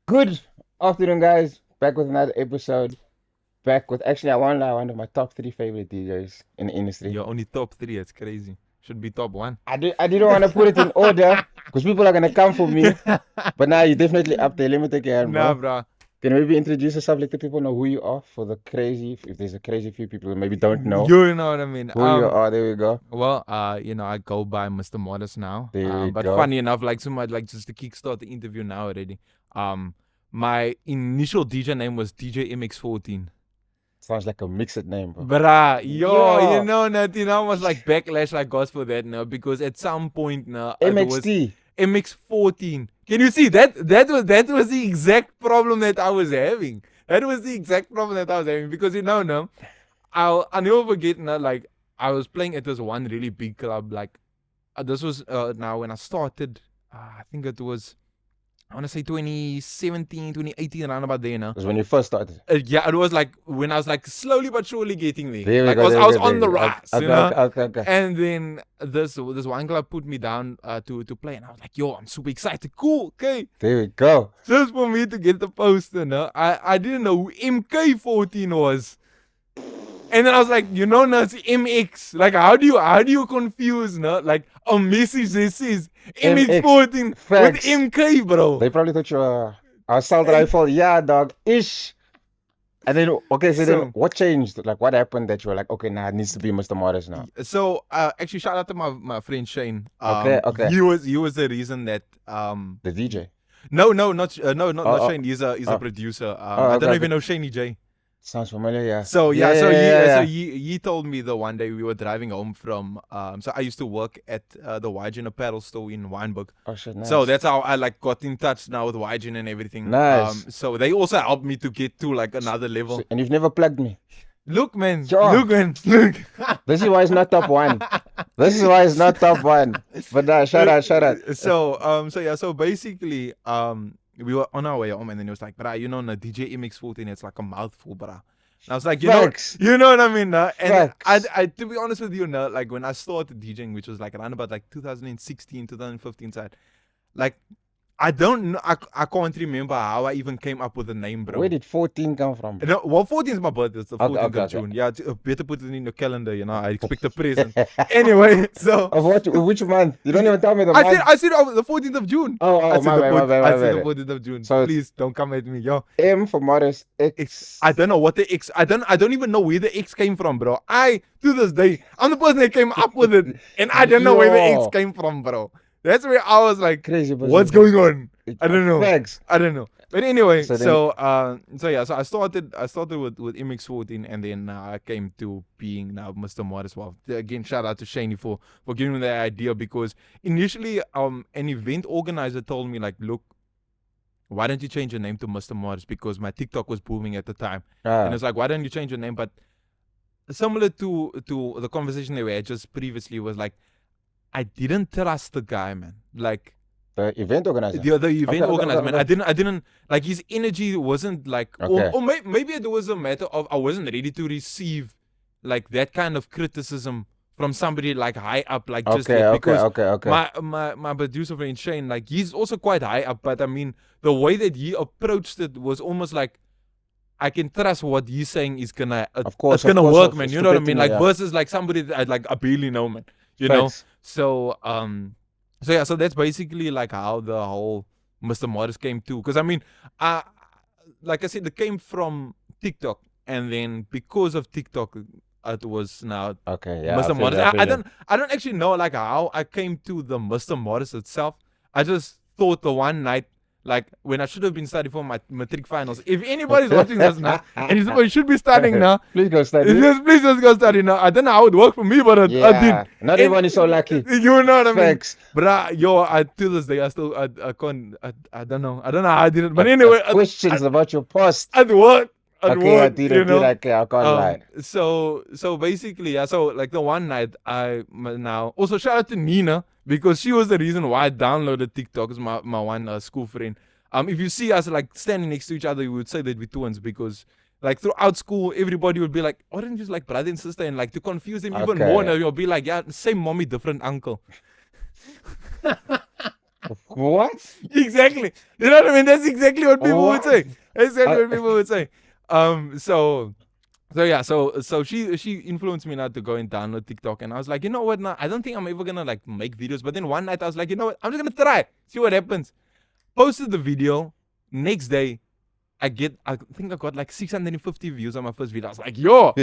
Good afternoon, guys. Back with another episode. Back with actually, I won't lie, one of my top three favorite DJs in the industry. You're only top three. It's crazy. Should be top one. I didn't want to put it in order because people are gonna come for me. But now you're definitely up there. Let me take your hand, Nah, bro. bro. Can you maybe introduce yourself, let the people know who you are for the crazy, if there's a crazy few people who maybe don't know You know what I mean. who you are. There we go. Well, I go by Mr. Modest now. There we But go. funny enough, like so much, like just to kickstart the interview now already. My initial DJ name was DJ MX14. Sounds like a mixed name, bro. Bruh, Yo. you know, nothing. I was like backlash like gods for that now because at some point now it was MXT. MX14. Can you see that? That was the exact problem that I was having. That was the exact problem that I was having because no, I'll never forget now. Like I was playing at this one really big club. Like this was now when I started. I think it was I want to say 2017, 2018, around about there now. That's when you first started. Yeah, it was like when I was like slowly but surely getting there. There we Like go. I was on the rise, you know. Okay. And then this one club put me down to play, and I was like, yo, I'm super excited. Cool, okay. There we go. Just for me to get the poster, no? I didn't know who MK14 was. And then I was like, no, it's MX. Like, how do you confuse, no? Like a message that says MX14 with Facts. MK, bro. They probably thought you were assault rifle. Yeah, dog. Ish. And then, okay, so then what changed? Like, what happened that you were like, okay, nah, it needs to be Mr. Morris now? So, actually, shout out to my friend Shane. Okay. He was the reason that The DJ. No, not Oh. Shane. He's a producer. I okay, don't even know Shane J. Sounds familiar, yeah. So Yeah. he told me the one day we were driving home from so I used to work at the YGN apparel store in Wynberg. Oh shit, nice. So that's how I like got in touch now with YGN and everything. Nice. So they also helped me to get to like another level. And you've never plugged me. Look, man. Sure. Look, man. Look. This is why it's not top one. This is why it's not top one. But shout out. So basically, we were on our way home, and then he was like, "Bruh, you know, the DJ MX14, it's like a mouthful, bruh." And I was like, Facts. you know what I mean, nah? And Facts. I, to be honest with you, nah, like when I started DJing, which was like around about like 2016, 2015 side, like I don't know, I can't remember how I even came up with the name, bro. Where did 14 come from? No, well, 14 is my birthday. It's the 14th Okay. of June. Yeah, better put it in your calendar. You know, I expect a present. Anyway, so Of what? Which month? You don't even tell me the month. I said the 14th of June. Oh, I said my I bad. said the 14th of June. So please don't come at me, yo. M for Morris. X. I don't know what the X. I don't even know where the X came from, bro. To this day, I'm the person that came up with it, and I don't know where the X came from, bro. That's where I was like, Crazy. What's going on? I don't know. Facts. I don't know. But anyway, So I started with MX14, and then I came to being now Mr. Mod as well. Again, shout out to Shani for giving me that idea, because initially an event organizer told me like, look, why don't you change your name to Mr. Morris, because my TikTok was booming at the time. And it's like, why don't you change your name? But similar to the conversation that we had just previously, was like, I didn't trust the guy, man. Like the event organizer. The event organizer, man. I didn't like his energy wasn't like, or maybe it was a matter of I wasn't ready to receive like that kind of criticism from somebody like high up, like just because my producer friend Shane, like he's also quite high up, but I mean the way that he approached it was almost like, I can trust what he's saying is gonna it's gonna work, man. You know what I mean? Like versus like somebody that I barely know, man. You know? So so that's basically like how the whole Mr. Morris came to. Because I mean, like I said, it came from TikTok, and then because of TikTok, it was now Mr. Morris. I don't actually know like how I came to the Mr. Morris itself. I just thought the one night, like when I should have been studying for my matric finals. If anybody's watching this now, and you should be studying now, please go study. Please just go study now. I don't know how it worked for me, but I did. Not everyone is so lucky. You know what I mean? Facts. But to this day, I still I can't. I don't know. I don't know how I did it. But anyway, questions about your past. At work. I can't lie. So basically, yeah. So like the one night, I now also shout out to Nina, because she was the reason why I downloaded TikTok. Is my one school friend. If you see us like standing next to each other, you would say that we're twins, because like throughout school, everybody would be like, "Why don't you just like brother and sister?" And like to confuse them even more, and you'll be like, "Yeah, same mommy, different uncle." What? Exactly. You know what I mean? That's exactly what people would What? say. That's exactly what people would say. So she influenced me now to go and download TikTok, and I was like, you know what? Now I don't think I'm ever gonna like make videos. But then one night I was like, you know what? I'm just gonna try, see what happens. Posted the video. Next day, I think I got like 650 views on my first video. I was like, yo,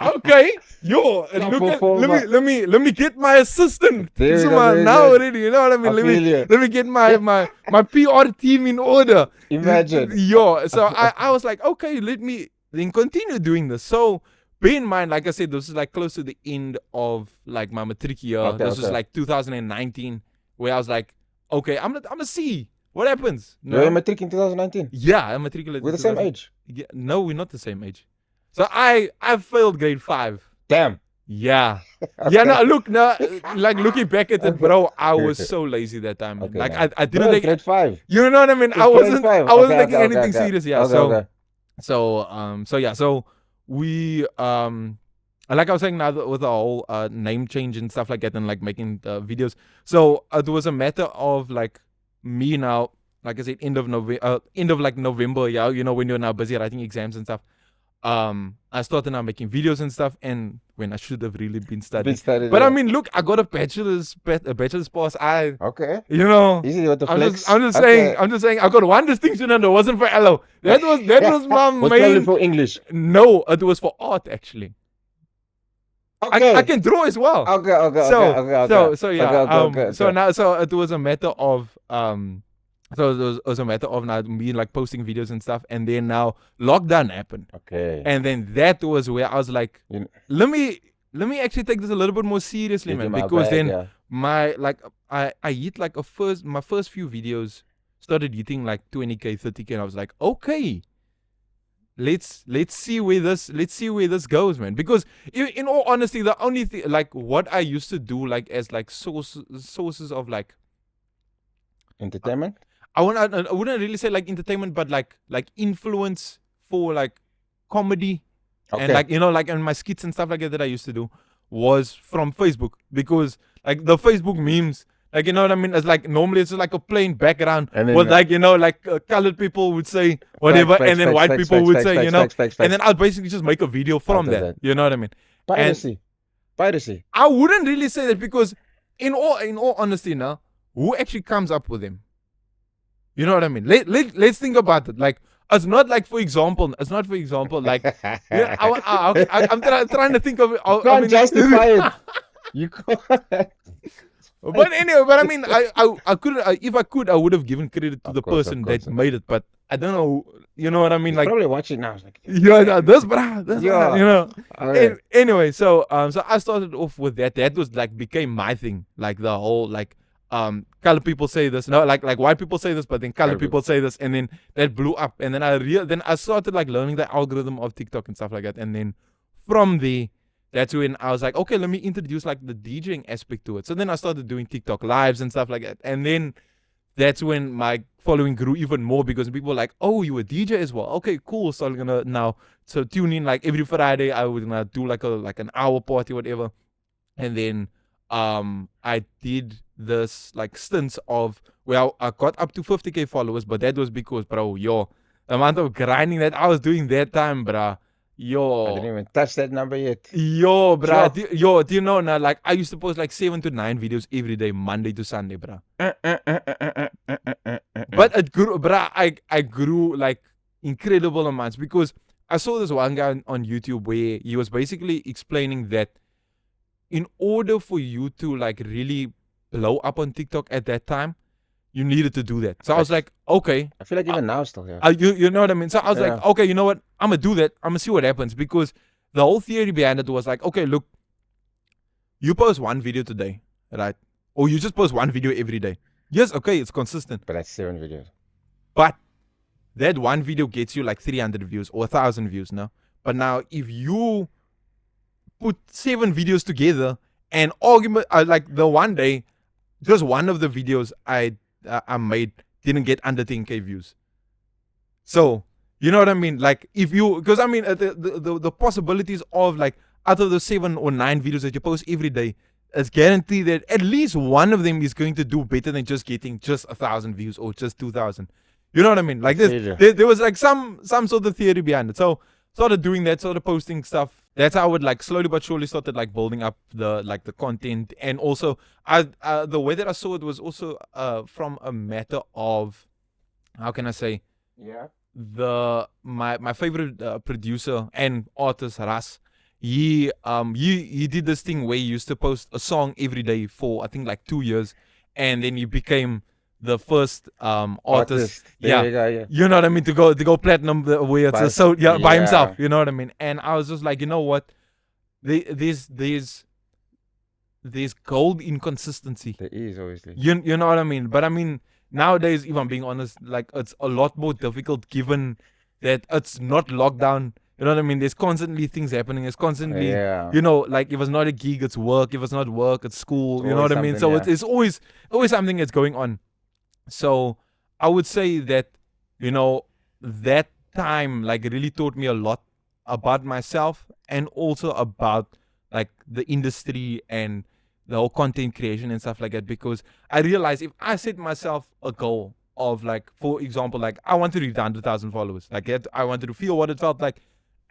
okay, yo, and Top look at, performer. let me get my assistant There we so go, there we now go. already. You know what I mean? I feel you. Let me get my PR team in order. Imagine. Yo, so I was like, okay, let me then continue doing this. So bear in mind, like I said, this is like close to the end of like my matric year. Okay, This was okay. like 2019, where I was like, okay, I'm gonna see what happens. You're in matric in 2019. Yeah, I'm matriculated. We're the same age. Yeah, no, we're not the same age. So I failed grade 5. Damn. Yeah. Okay. Yeah, no, look, no, like looking back at it, bro, I was so lazy that time. Man. Okay, Like man. I didn't Bro, take grade 5. You know what I mean? It's I wasn't grade 5. taking Okay, anything okay. serious. Yeah. Okay, So we like I was saying now with the whole name change and stuff like that, and like making videos. So it was a matter of like me now, like I said, end of November. Yeah, you know, when you're now busy writing exams and stuff. I started now making videos and stuff, and when I should have really been studying. But I mean, look, I got a bachelor's pass. Okay. You know, Easy with the I'm flex. just Okay. saying, I got one distinction and it wasn't for Elo. That was my Was probably main. for English. No, it was for art actually. Okay. I can draw as well. Okay. So now it was a matter of so it was a matter of now me like posting videos and stuff, and then now lockdown happened. Okay. And then that was where I was like, let me actually take this a little bit more seriously, man, because then my like I hit like my first few videos started hitting like 20k, 30k, and I was like, okay, let's see where this goes, man. Because in all honesty, the only thing like what I used to do like as like sources of like entertainment. I wouldn't really say like entertainment, but like influence for like comedy. Okay. And like, you know, like in my skits and stuff like that I used to do was from Facebook, because like the Facebook memes, like, you know what I mean? It's like normally it's just like a plain background with like, you know, like colored people would say whatever, and then white people would say, you know, and then I'll basically just make a video from that. You know what I mean? Piracy. I wouldn't really say that, because in all honesty now, who actually comes up with them? You know what I mean? Let's think about it. Like, it's not like, for example, like, yeah, I'm trying to think of it. You can't justify it. You can't. But anyway, I mean, I couldn't. If I could, I would have given credit to the person that made it. But I don't know. You know what I mean? Like, probably watching now. Like, yeah, this, brah, yeah. you know. Right. Anyway, so I started off with that. That was like became my thing. Like the whole like colored people say this, no, like white people say this, but then colored people say this, and then that blew up. And then I started like learning the algorithm of TikTok and stuff like that. And then from there, that's when I was like, okay, let me introduce like the DJing aspect to it. So then I started doing TikTok lives and stuff like that. And then that's when my following grew even more, because people were like, oh, you a DJ as well? Okay, cool. So I'm gonna now tune in like every Friday. I would do like an hour party, whatever. And then I did this like stints of where I got up to 50k followers, but that was because, bro, the amount of grinding that I was doing that time, bro. I didn't even touch that number yet. Yo, bro. Do you know now? Like, I used to post like 7 to 9 videos every day, Monday to Sunday, bro. But it grew, bro. I grew like incredible amounts, because I saw this one guy on YouTube where he was basically explaining that in order for you to like really blow up on TikTok at that time, you needed to do that. So I was like, okay. I feel like even now still, yeah. You know what I mean? So I was like, okay, you know what? I'm going to do that. I'm going to see what happens. Because the whole theory behind it was like, okay, look, you post one video today, right? Or you just post one video every day. Yes, okay, it's consistent. But that's 7 videos. But that one video gets you like 300 views or 1,000 views, no? But now if you put 7 videos together and argument, like the one day, just one of the videos I made didn't get under 10k views. So, you know what I mean? Like, if you, because I mean, the possibilities of like, out of the 7 or 9 videos that you post every day, it's guaranteed that at least one of them is going to do better than just getting just 1,000 views or just 2,000. You know what I mean? Like there was like some sort of theory behind it. So started doing that, started posting stuff. That's how I would like slowly but surely started like building up the content. And also the way that I saw it was also from a matter of, how can I say, my favorite producer and artist, Ras, he did this thing where he used to post a song every day for I think like 2 years, and then he became the first artist. Yeah. You know what I mean, to go platinum where it's by himself. You know what I mean? And I was just like, you know what, there's gold in consistency. There is, obviously. You know what I mean? But I mean, nowadays, if I'm being honest, like it's a lot more difficult given that it's not lockdown. You know what I mean? There's constantly things happening. There's constantly, you know, like if it's not a gig, it's work. If it's not work, it's school. You know what I mean? So it's always something that's going on. So I would say that, you know, that time like really taught me a lot about myself and also about like the industry and the whole content creation and stuff like that, because I realized if I set myself a goal of like, for example, like I wanted to reach 100,000 followers, like I wanted to feel what it felt like.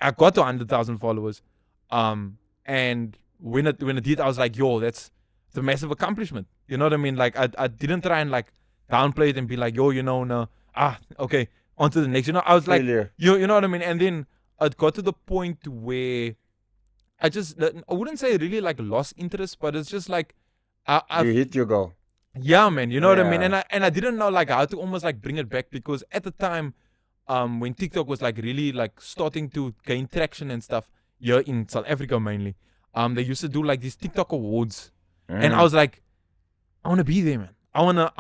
I got to 100,000 followers, and when it did, I was like, yo, that's a massive accomplishment. You know what I mean? Like I didn't try and like downplay it and be like, yo, you know, no, okay, on to the next. You know, I was like, you know what I mean? And then it got to the point where I wouldn't say really like lost interest, but it's just like you hit your goal. Yeah, man. You know what I mean? And I didn't know like how to almost like bring it back, because at the time, when TikTok was like really like starting to gain traction and stuff here in South Africa mainly, they used to do like these TikTok awards, and I was like, I want to be there, man. I wanna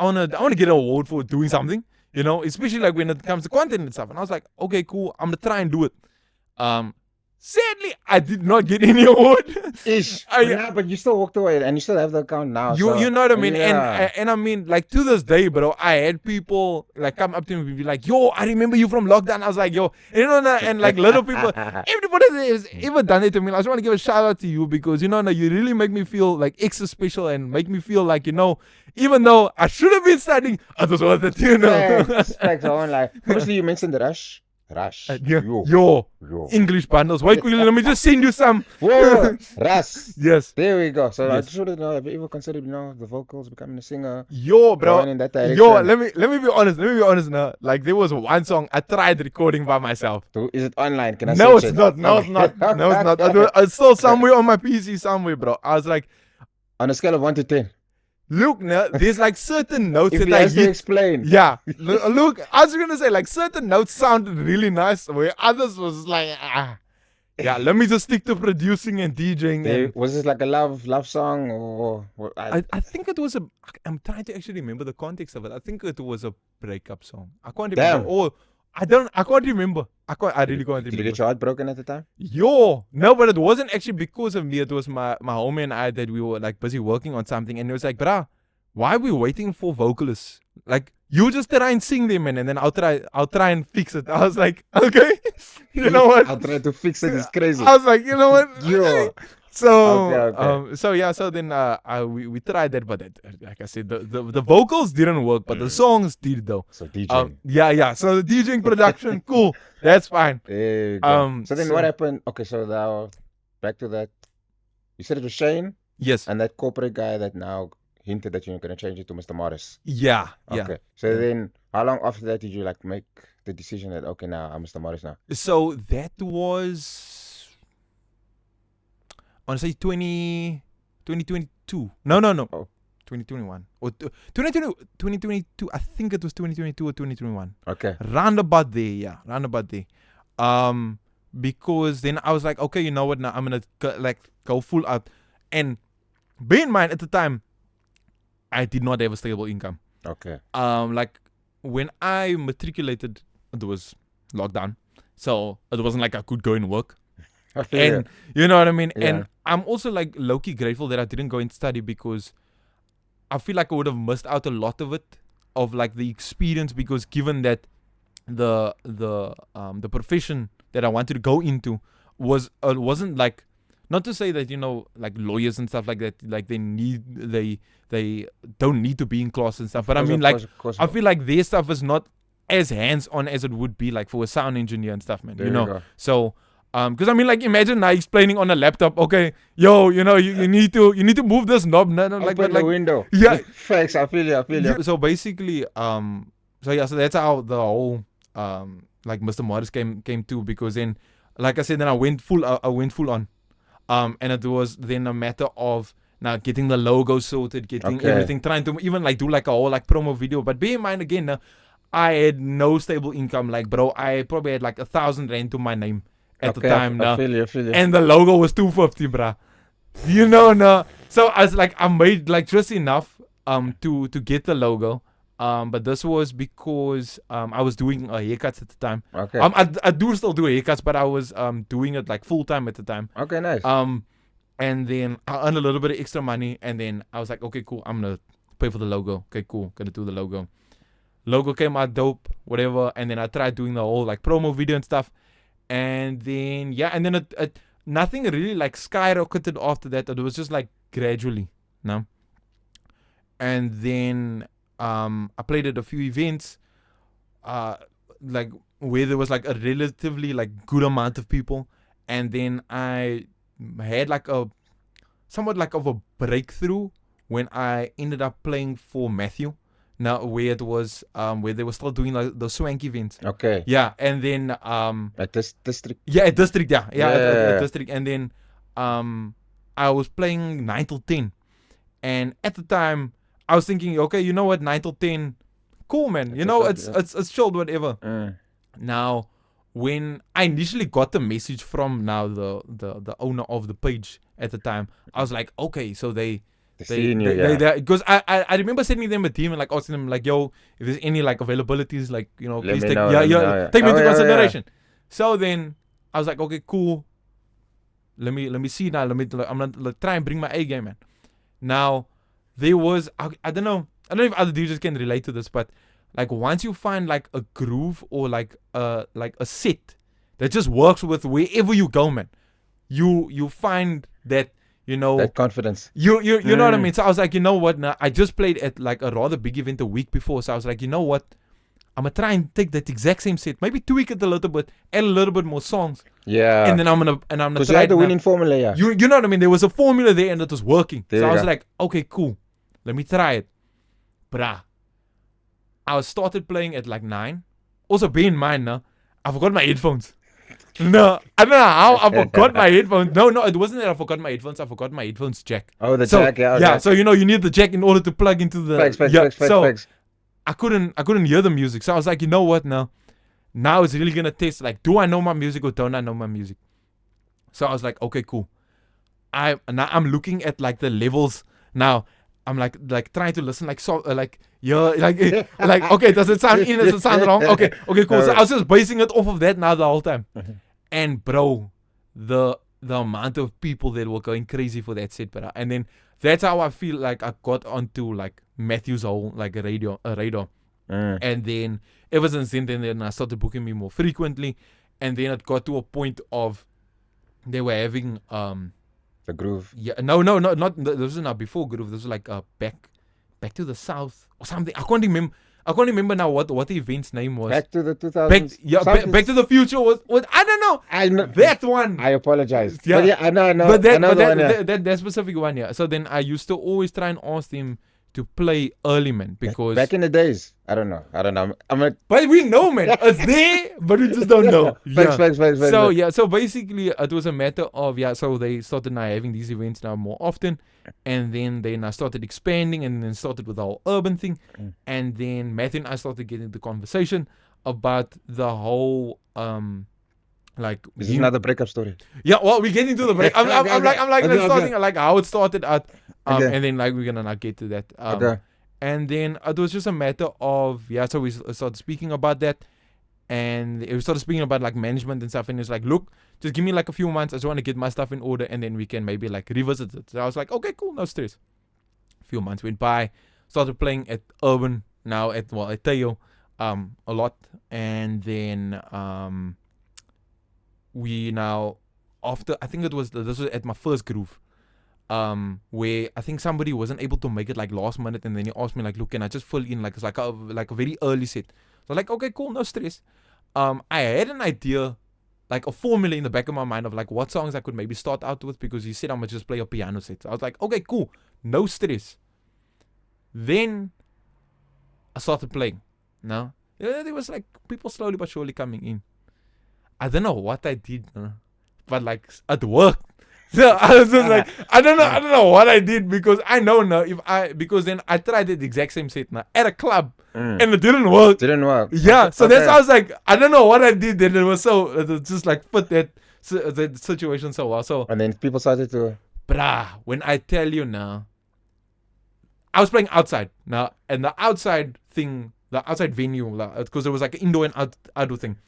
get an award for doing something, you know, especially like when it comes to content and stuff. And I was like, okay, cool, I'm gonna try and do it. Sadly, I did not get any award. But you still walked away, and you still have the account now. You know what I mean? Yeah. And I mean, like to this day, bro, I had people like come up to me and be like, yo, I remember you from lockdown. I was like, yo, you know, and like little people, everybody has ever done it to me. I just want to give a shout out to you, because, you know, you really make me feel like extra special and make me feel like, you know, even though I should have been studying, I just wanted to, you know. Thanks, like, obviously you mentioned the Rush. Yo. English bundles. Wait, let me just send you some. Whoa, Ras. Yes. There we go. So I just wanted to know, have you ever considered, you know, the vocals, becoming a singer? Yo, bro. In that direction? Yo, let me be honest. Now. Like there was one song I tried recording by myself. Is it online? Can I No, it's not. No, it's not. No, it's not. It's still somewhere on my PC somewhere, bro. I was like, on a scale of 1 to 10. Look, now there's like certain notes that I hit. Explain. Yeah, look, I was gonna say like certain notes sounded really nice, where others was like, yeah. Let me just stick to producing and DJing. Was this like a love song, or? I think it was a. I'm trying to actually remember the context of it. I think it was a breakup song. I can't remember. Or I can't remember. I really can't remember. Did you get your heart broken at the time? Yo, no, but it wasn't actually because of me. It was my homie and I that we were like busy working on something, and it was like, bruh, why are we waiting for vocalists? Like, you just try and sing them, and then I'll try and fix it. I was like, okay, you know what? I'll try to fix it. It's crazy. I was like, you know what? Yo. So, okay. So then we tried that, but like I said, the vocals didn't work, but the songs did though. So DJing. Yeah. So the DJing production, cool. That's fine. There you go. So then what happened? Okay, so now back to that. You said it was Shane? Yes. And that corporate guy that now hinted that you're going to change it to Mr. Morris. Yeah. Okay. So then how long after that did you like make the decision that, okay, now I'm Mr. Morris now? So that was, I want to say 2022. No. Oh. 2021. Or 2022. I think it was 2022 or 2021. Okay. Round about there. Because then I was like, okay, you know what? Now I'm going to go full out. And bear in mind, at the time, I did not have a stable income. Okay. Like when I matriculated, it was lockdown. So it wasn't like I could go and work. And you know what I mean? Yeah. And I'm also like low-key grateful that I didn't go and study, because I feel like I would have missed out a lot of it, of like the experience, because given that the profession that I wanted to go into wasn't like not to say that, you know, like lawyers and stuff like that, like they don't need to be in class and stuff. But I mean, like, I feel like their stuff is not as hands-on as it would be like for a sound engineer and stuff, man. There you know, go. so because I mean, like, imagine now explaining on a laptop. Okay, yo, you know, you need to move this knob. No, like, Open the window. Yeah, Facts. I feel you. So basically, so yeah, so that's how the whole like Mr. Morris came to, because then, like I said, then I went full on, and it was then a matter of now getting the logo sorted, getting everything, trying to even like do like a whole like promo video. But bear in mind again, I had no stable income. Like, bro, I probably had like 1,000 rand to my name at the time. I feel you. And the logo was 250, bruh. You know, no. So I was like, I made like just enough to get the logo. But this was because I was doing haircuts at the time. Okay. I do still do haircuts, but I was doing it like full time at the time. Okay, nice. And then I earned a little bit of extra money, and then I was like, okay, cool, I'm gonna pay for the logo. Okay, cool, gonna do the logo. Logo came out dope, whatever, and then I tried doing the whole like promo video and stuff. And then it nothing really like skyrocketed after that. It was just like gradually, no. And then I played at a few events, like where there was like a relatively like good amount of people, and then I had like a somewhat like of a breakthrough when I ended up playing for Matthew. Now where it was where they were still doing like the swank events. Okay. Yeah, and then at this district. Yeah, at district. Yeah. At district, and then I was playing 9 till 10, and at the time I was thinking, okay, you know what, 9 till 10, cool, man. You know, it's chilled, whatever. Now, when I initially got the message from now the owner of the page at the time, I was like, okay, so because I remember sending them a DM and like asking them like, yo, if there's any like availabilities, like, you know, please take me into consideration. So then I was like, okay, cool. Let me see now. I'm gonna try and bring my A game, man. Now there was I don't know if other DJs can relate to this, but like once you find like a groove or like a set that just works with wherever you go, man, you find that, you know, that confidence. You know what I mean? So I was like, you know what? Now I just played at like a rather big event a week before, so I was like, you know what? I'm gonna try and take that exact same set, maybe tweak it a little bit, add a little bit more songs. Yeah. And then I'm gonna because you had the winning formula. Yeah. You know what I mean? There was a formula there and it was working. There so I was like, okay, cool. Let me try it. Bruh. I started playing at like 9. Also, bear in mind now, I forgot my headphones. No, I don't know how I forgot my headphones. No, it wasn't that I forgot my headphones. I forgot my headphones jack. Oh, the jack, yeah. Okay. Yeah, so you know you need the jack in order to plug into the. Facts. I couldn't hear the music, so I was like, you know what, now it's really gonna test. Like, do I know my music or don't I know my music? So I was like, okay, cool. I'm looking at like the levels now. I'm like trying to listen like so like okay, does it sound in? Does it sound wrong? Okay, cool. So I was just basing it off of that now the whole time. And bro, the amount of people that were going crazy for that set, bro. And then that's how I feel like I got onto like Matthew's whole like radar. And then ever since then I started booking me more frequently, and then it got to a point of they were having the groove. Yeah, no, not this was not before groove. This was like back to the south or something. I can't remember now what the event's name was. Back to the 2000s. Back to the Future was I don't know. I know that one. I apologize. Yeah, but yeah, I know. But that specific one, yeah. So then I used to always try and ask them to play early, man, because back in the days, I don't know. But we know, man. It's there, but we just don't know. Facts. So yeah, so basically it was a matter of so they started now having these events now more often, and then they now started expanding, and then started with the whole urban thing, and then Matthew and I started getting the conversation about the whole like. This is another breakup story. Yeah, well, we're getting to the break. I'm starting like how it started out. And then like we're gonna not get to that. And then it was just a matter of so we started speaking about that, and we started speaking about like management and stuff. And it's like, look, just give me like a few months. I just want to get my stuff in order, and then we can maybe like revisit it. So I was like, okay, cool, no stress. A few months went by. Started playing at Urban now at Teo, a lot, and then we now after, I think this was at my first groove. Where I think somebody wasn't able to make it like last minute, and then he asked me like, look, can I just fill in like it's like a very early set? So like, okay, cool, no stress. I had an idea, like a formula in the back of my mind of like what songs I could maybe start out with, because he said I'm gonna just play a piano set. So I was like, okay, cool, no stress. Then I started playing. No, there was like people slowly but surely coming in. I don't know what I did, but like it worked. So I was just like, I don't know what I did, because I know now because then I tried the exact same set now at a club and it didn't work. Didn't work. Yeah, so that's why I was like, I don't know what I did, and it was just like fit that situation so well. So and then people started to, when I tell you now, I was playing outside now, and the outside venue, because it was like an indoor and outdoor thing.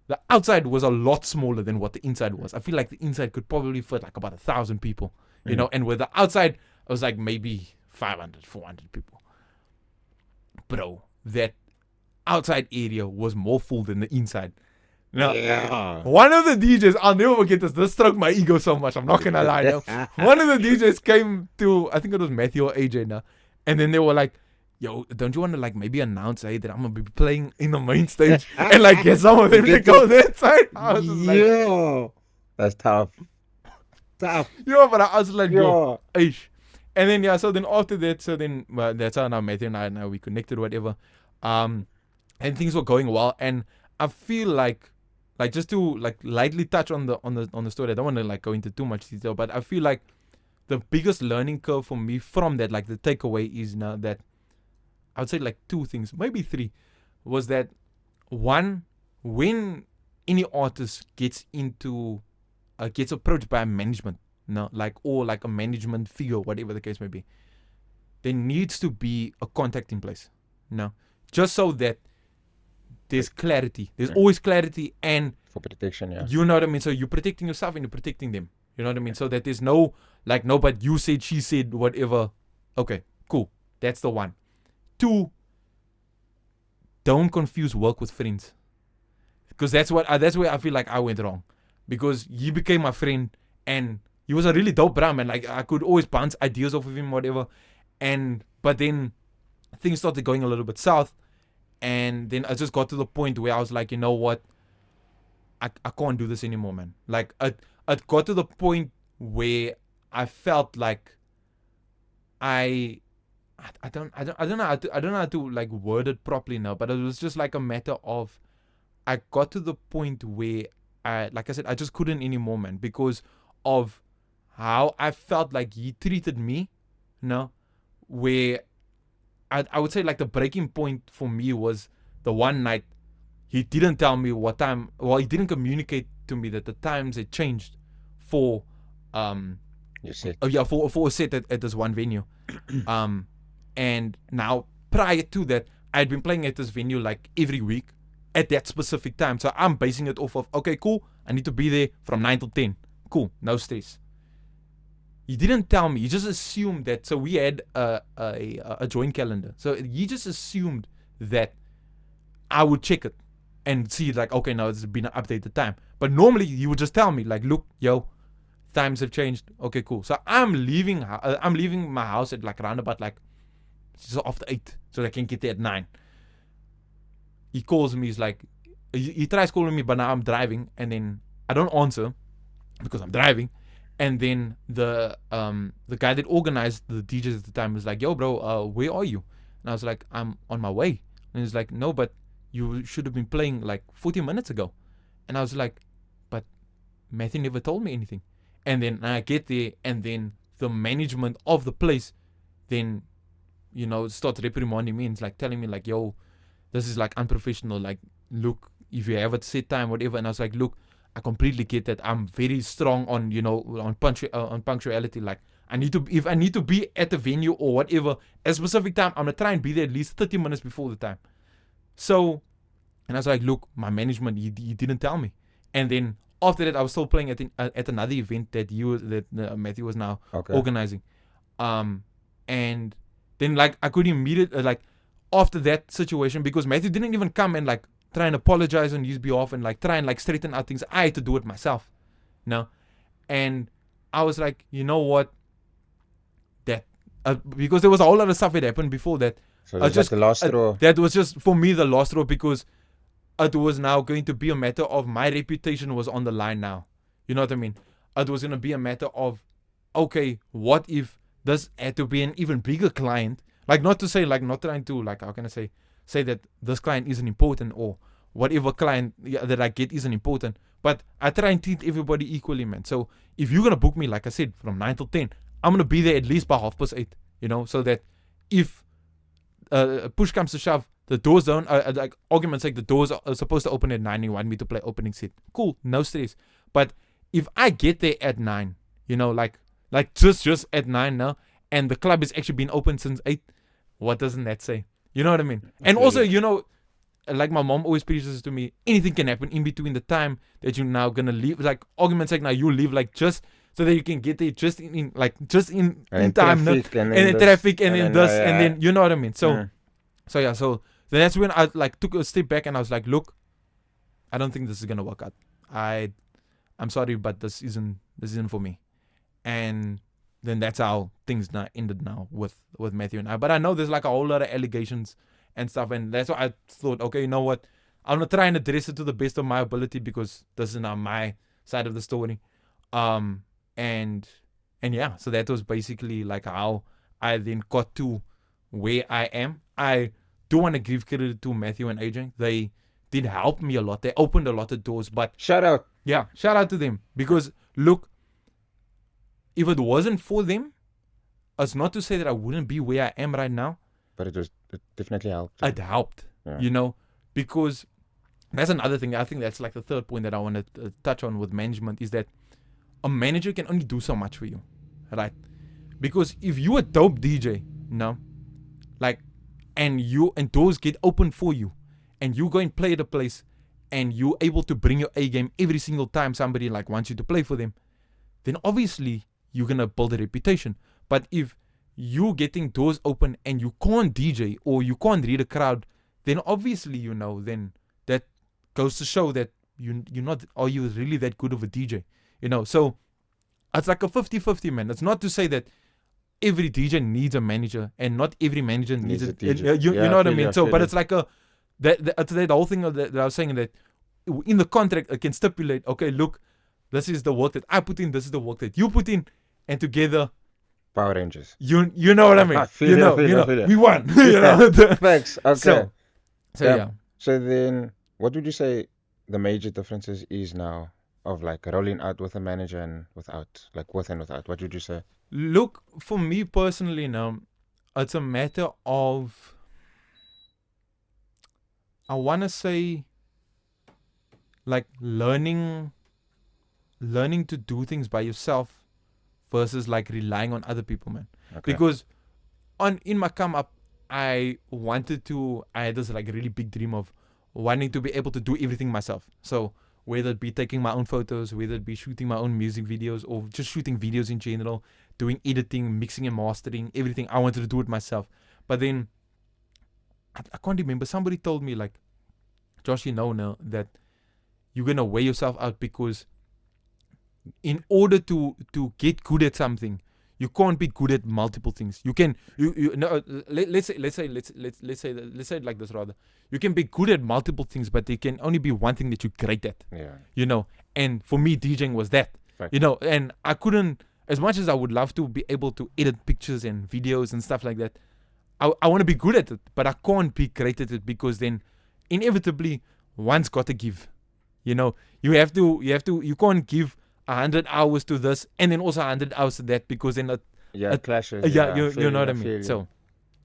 The outside was a lot smaller than what the inside was. I feel like the inside could probably fit like about 1,000 people, you know, and with the outside, it was like maybe 500, 400 people. Bro, that outside area was more full than the inside. Now, one of the DJs, I'll never forget this. This struck my ego so much. I'm not going to lie now. One of the DJs came to, I think it was Matthew or AJ now, and then they were like, yo, don't you want to like maybe announce that I'm going to be playing in the main stage and like get some of them to go that side? I was just like, that's tough. But I was like, yo, ish. And then, so then after that, that's how now Matthew and I, now we connected, whatever. And things were going well. And I feel like just to like lightly touch on the story, I don't want to like go into too much detail, but I feel like the biggest learning curve for me from that, like the takeaway is now that I would say like two things, maybe three, was that one, when any artist gets approached by a management, or like a management figure, whatever the case may be, there needs to be a contact in place, just so that there's clarity. There's always clarity, and for protection, yeah. You know what I mean? So you're protecting yourself and you're protecting them. You know what I mean? So that there's no, like, no, but you said, she said, whatever. Okay, cool. That's the one. Two, don't confuse work with friends. Because that's where I feel like I went wrong. Because he became my friend, and he was a really dope bro, man. Like, I could always bounce ideas off of him, whatever. But then things started going a little bit south. And then I just got to the point where I was like, you know what? I can't do this anymore, man. Like, it got to the point where I felt like I don't know how to like word it properly now, but it was just like a matter of, I got to the point where like I said, I just couldn't anymore, man, because of how I felt like he treated me, where I would say like the breaking point for me was the one night he didn't tell me what time, he didn't communicate to me that the times had changed for your set. For a set at this one venue. And now prior to that, I had been playing at this venue like every week at that specific time. So I'm basing it off of, okay, cool, I need to be there from 9 to 10. Cool, no stress. He didn't tell me. He just assumed that. So we had a joint calendar. So he just assumed that I would check it and see like, okay, now it's been an updated time. But normally he would just tell me like, look, yo, times have changed. Okay, cool. So I'm leaving my house at like around about like just after 8, so I can get there at 9. He calls me. He's like, he tries calling me, but now I'm driving, and then I don't answer because I'm driving. And then the guy that organized the DJs at the time was like, yo, bro, where are you? And I was like, I'm on my way. And he's like, no, but you should have been playing like 40 minutes ago. And I was like, but Matthew never told me anything. And then I get there, and then the management of the place then, starts reprimanding me, and it's like telling me like, yo, this is like unprofessional. Like, look, if you have a set time, whatever. And I was like, look, I completely get that. I'm very strong on, on punctuality. Like, if I need to be at the venue or whatever, at a specific time, I'm going to try and be there at least 30 minutes before the time. So, and I was like, look, my management, he didn't tell me. And then after that, I was still playing at another event that Matthew was now organizing. And then like, I could immediately, like, after that situation, because Matthew didn't even come and like try and apologize on his behalf and like try and like straighten out things. I had to do it myself. And I was like, you know what? That because there was a whole lot of stuff that happened before that. So that's like the last straw. That was just for me the last straw because it was now going to be a matter of my reputation was on the line now. You know what I mean? It was going to be a matter of, okay, what if this had to be an even bigger client? Like, not to say, like, not trying to, like, how can I say that this client isn't important or whatever client that I get isn't important. But I try and treat everybody equally, man. So if you're going to book me, like I said, from 9 till 10, I'm going to be there at least by 8:30, you know, so that if push comes to shove, the doors don't, like argument's like the doors are supposed to open at 9, you want me to play opening set. Cool, no stress. But if I get there at 9, you know, like just at 9 now, and the club has actually been open since 8, what doesn't that say? You know what I mean? And also, you know, like my mom always preaches to me, anything can happen in between the time that you're now gonna leave. Like argument's like now you leave like just so that you can get there just in time, traffic, and then traffic, and then this, and then you know what I mean. So yeah, so that's when I like took a step back and I was like, look, I don't think this is gonna work out. I'm sorry, but this isn't for me. And then that's how things now ended now with Matthew and I. But I know there's like a whole lot of allegations and stuff, and that's why I thought, okay, you know what, I'm gonna try and address it to the best of my ability because this is now my side of the story. And yeah, so that was basically like how I then got to where I am. I do want to give credit to Matthew and Adrian. They did help me a lot. They opened a lot of doors. But shout out to them. Because look, if it wasn't for them, it's not to say that I wouldn't be where I am right now. But it definitely helped. It helped, you know, because that's another thing. I think that's like the third point that I want to touch on with management is that a manager can only do so much for you, right? Because if you a dope DJ, like, and doors get open for you, and you go and play at a place, and you're able to bring your A game every single time somebody like wants you to play for them, then obviously you're gonna build a reputation. But if you getting doors open and you can't DJ or you can't read a crowd, then obviously, you know, then that goes to show that you're not, are you really that good of a DJ? You know, so it's like a 50-50, man. It's not to say that every DJ needs a manager and not every manager needs a DJ. You know what I mean? So, but it's like the whole thing that I was saying, that in the contract, I can stipulate, okay, look, this is the work that I put in, this is the work that you put in, and together, Power Rangers. You know what I mean? You know, we won. You know? Thanks. Okay. So yeah. So then, what would you say the major differences is now of like rolling out with a manager and without, like with and without? What would you say? Look, for me personally now, it's a matter of, I want to say, like learning to do things by yourself versus like relying on other people, man. Okay. Because in my come up, I had this like really big dream of wanting to be able to do everything myself. So whether it be taking my own photos, whether it be shooting my own music videos, or just shooting videos in general, doing editing, mixing and mastering, everything, I wanted to do it myself. But then I can't remember, somebody told me like, Josh, you know now that you're gonna weigh yourself out, because in order to get good at something, you can't be good at multiple things. You can let's say it like this rather. You can be good at multiple things, but there can only be one thing that you're great at. Yeah. You know, and for me, DJing was that. Right. You know, and I couldn't, as much as I would love to be able to edit pictures and videos and stuff like that, I want to be good at it, but I can't be great at it, because then inevitably one's got to give. You know, you can't give 100 hours to this and then also 100 hours to that, because then it clashes. You know what I mean. So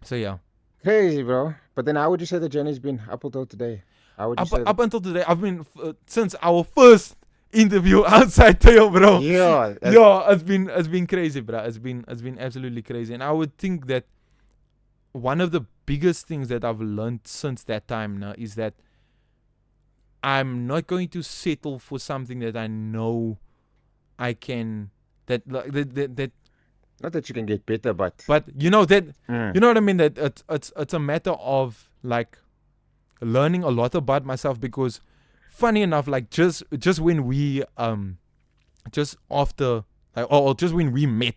yeah. Crazy, bro. But then how would you say the journey's been up until today? How would you say up until today? I've been since our first interview outside Teo, bro. Yeah. It's been crazy, bro. It's been absolutely crazy. And I would think that one of the biggest things that I've learned since that time now is that I'm not going to settle for something that I know I can, that not that you can get better, but you know that you know what I mean, that it's a matter of like learning a lot about myself. Because funny enough, like just when we just after, like, or just when we met,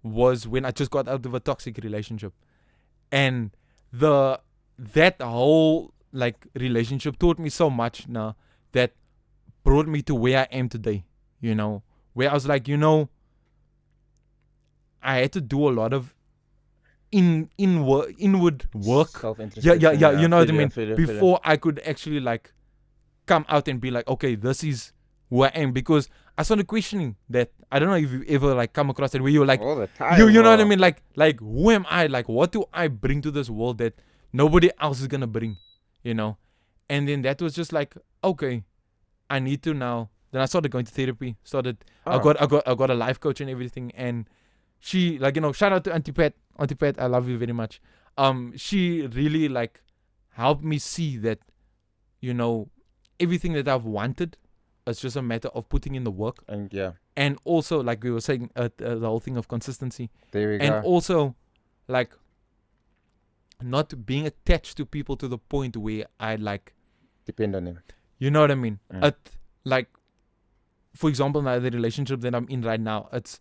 was when I just got out of a toxic relationship, and that whole like relationship taught me so much now that brought me to where I am today. You know, where I was like, I had to do a lot of inward work. Yeah. You know what I mean? Before I could actually like come out and be like, okay, this is who I am, because I started questioning that. I don't know if you ever like come across it where you're like, all the time, you know what I mean? Like who am I? Like, what do I bring to this world that nobody else is gonna bring? You know? And then that was just like, okay, I need to now. Then I started going to therapy. I got a life coach and everything. And she, like, shout out to Auntie Pat. Auntie Pat, I love you very much. She really like helped me see that, everything that I've wanted, it's just a matter of putting in the work. And also, like we were saying, the whole thing of consistency. There we go. And also, like, not being attached to people to the point where I like depend on them. You know what I mean? Like, for example, now the relationship that I'm in right now, it's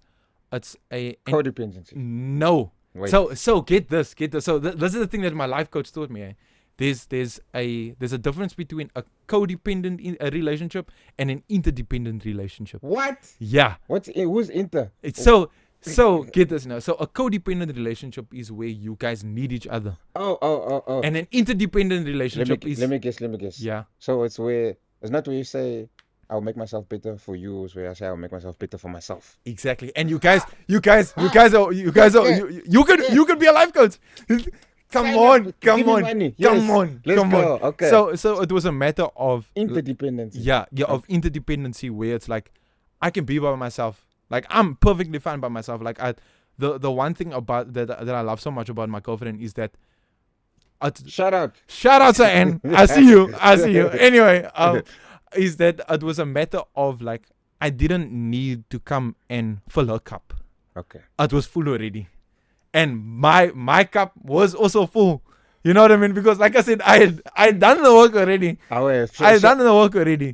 a codependency. No. Wait. So get this. So this is the thing that my life coach taught me. There's a difference between a codependent relationship and an interdependent relationship. What? Yeah. Who's inter? So get this now. So a codependent relationship is where you guys need each other. Oh. And an interdependent relationship is. Let me guess. Yeah. So it's not where you say I'll make myself better for you, it's where I say I'll make myself better for myself. Exactly. And you guys you could be a life coach. Come on. Let's go. Okay. So it was a matter of interdependency. Yeah, of interdependency, where it's like I can be by myself. Like, I'm perfectly fine by myself. Like, the one thing about that I love so much about my girlfriend is that shout out Sayan. I see you. Anyway, is that it was a matter of like I didn't need to come and fill her cup. Okay. It was full already. And my cup was also full. You know what I mean? Because like I said, I had done the work already.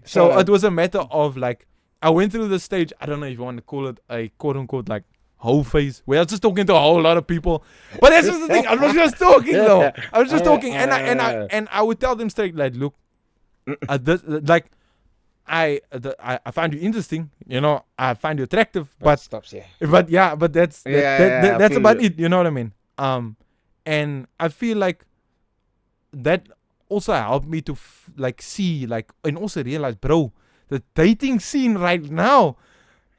So it was a matter of like I went through the stage, I don't know if you want to call it a quote unquote like whole phase, where I was just talking to a whole lot of people. But that's just the thing. I was just talking though. I was just talking, and I would tell them straight, like, look, like I find you interesting, I find you attractive, but stops here. But that's about it. You know what I mean? And I feel like that also helped me to see and also realize, bro, the dating scene right now,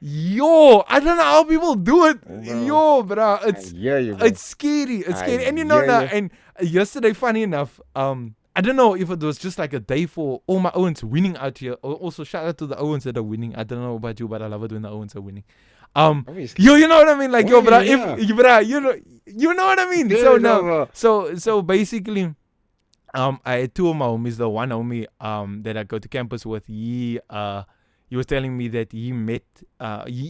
I don't know how people do it. Bro, it's scary. And and yesterday, funny enough, I don't know if it was just like a day for all my Owens winning out here. Also, shout out to the Owens that are winning. I don't know about you, but I love it when the Owens are winning. You know what I mean? Like, you know what I mean? So basically, I had two of my homies. The one homie that I go to campus with, he was telling me that he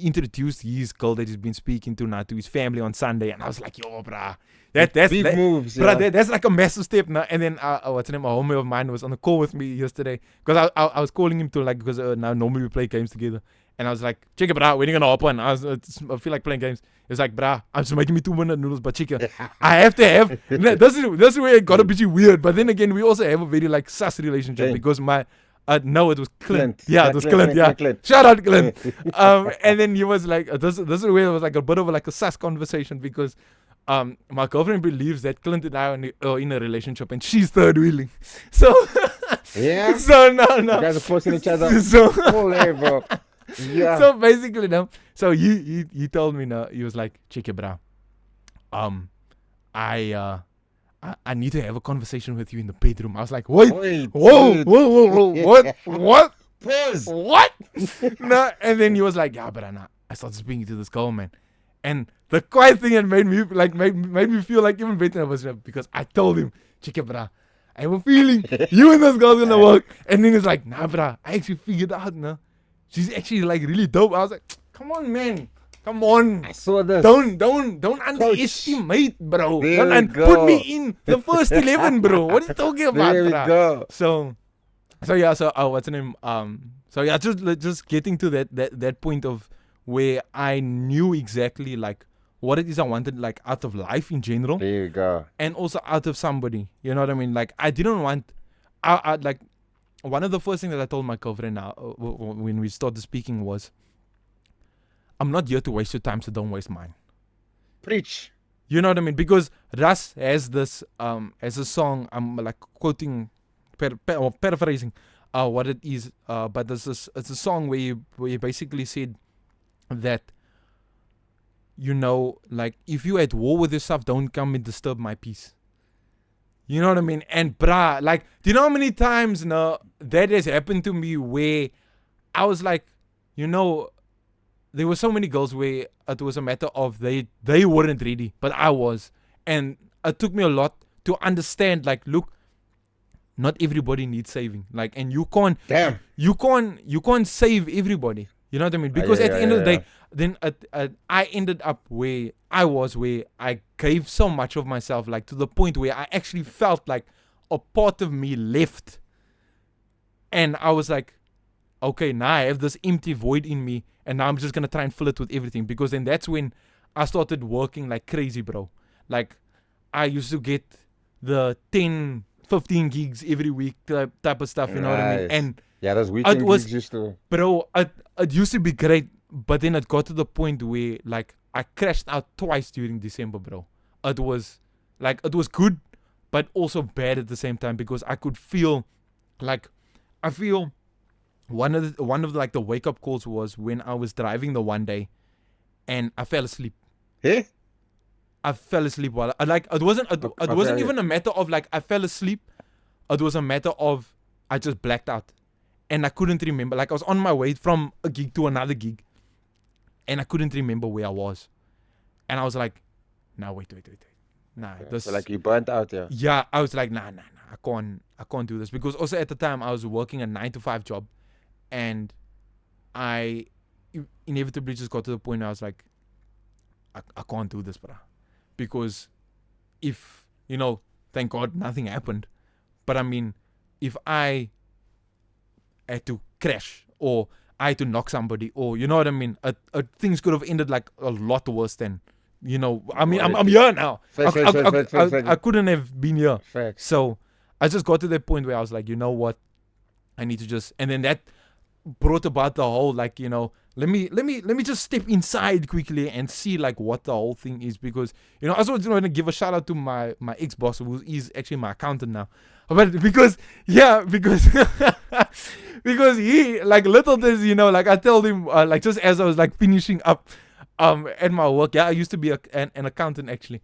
introduced his girl that he's been speaking to now to his family on Sunday, and I was like, yo, bruh, that's big moves, that's like a massive step now. And then what's the name? A homie of mine was on the call with me yesterday, because I was calling him to because now normally we play games together, and I was like, check it, bruh, when you gonna hop on? I feel like playing games. It's like, bruh, I'm just making me 2-minute noodles, but chicken, I have to have. This is where it got a bit weird. But then again, we also have a very like sus relationship because my. No, it was Clint. Yeah, it was Clint. Yeah, Clint. Shout out Clint. And then he was like, this is where it was like a bit of like a sus conversation, because my girlfriend believes that Clint and I are in a relationship, and she's third wheeling. So yeah. So no. You guys are forcing each other. So bro. Yeah. So basically, so he told me he was like, check it, bro. I need to have a conversation with you in the bedroom. I was like, whoa, what? Pause. What? No, and then he was like, yeah, but I started speaking to this girl, man. And the quiet thing that made me made me feel like even better was because I told him, check it, bruh, I have a feeling you and this girl's gonna work. And then he's like, nah, bruh, I actually figured out now. She's actually like really dope. I was like, come on, man. Come on. I saw this. Don't underestimate, bro. And put me in the first 11, bro. What are you talking about, there we bro? go. So what's her name? So yeah, just getting to that point of where I knew exactly like what it is I wanted, like out of life in general, There you go. and also out of somebody. You know what I mean? Like I didn't want, I like one of the first things that I told my girlfriend now when we started speaking was, I'm not here to waste your time, so don't waste mine. Preach. You know what I mean? Because Russ has this as a song. I'm like quoting, or paraphrasing, what it is. But it's a song where you basically said that, you know, like if you at war with yourself, don't come and disturb my peace. You know what I mean? And bruh, like, do you know how many times now that has happened to me where I was like, you know, there were so many girls where it was a matter of they weren't ready, but I was. And it took me a lot to understand, like, look, not everybody needs saving. Like, and you can't save everybody. You know what I mean? Because at the end of the day, then I ended up where I was, where I gave so much of myself, like to the point where I actually felt like a part of me left. And I was like, okay, now I have this empty void in me, and now I'm just going to try and fill it with everything. Because then that's when I started working like crazy, bro. Like, I used to get the 10, 15 gigs every week type of stuff, you know what I mean? And yeah, those weekend gigs used to... Bro, it used to be great, but then it got to the point where, like, I crashed out twice during December, bro. It was good, but also bad at the same time, because I could feel, like, one of the like the wake up calls was when I was driving the one day, and I fell asleep. Eh? I fell asleep while it wasn't even a matter of like I fell asleep. It was a matter of I just blacked out, and I couldn't remember. Like I was on my way from a gig to another gig, and I couldn't remember where I was, and I was like, "Nah, wait, nah." Okay. This So like you burnt out, yeah. Yeah, I was like, nah, I can't do this, because also at the time I was working a 9-to-5 job, and I inevitably just got to the point where I was like, I can't do this, bruh. Because if, you know, thank God nothing happened. But I mean, if I had to crash, or I had to knock somebody, or, you know what I mean, things could have ended like a lot worse than, you know, I mean, I'm here now. I couldn't have been here. Facts. So I just got to that point where I was like, you know what? I need to just, and then that brought about the whole, like, you know, let me just step inside quickly and see like what the whole thing is, because, you know, I also want to give a shout out to my ex-boss, who is actually my accountant now, but because because he, like, little things, you know, like I told him, like just as I was like finishing up at my work, I used to be an accountant actually,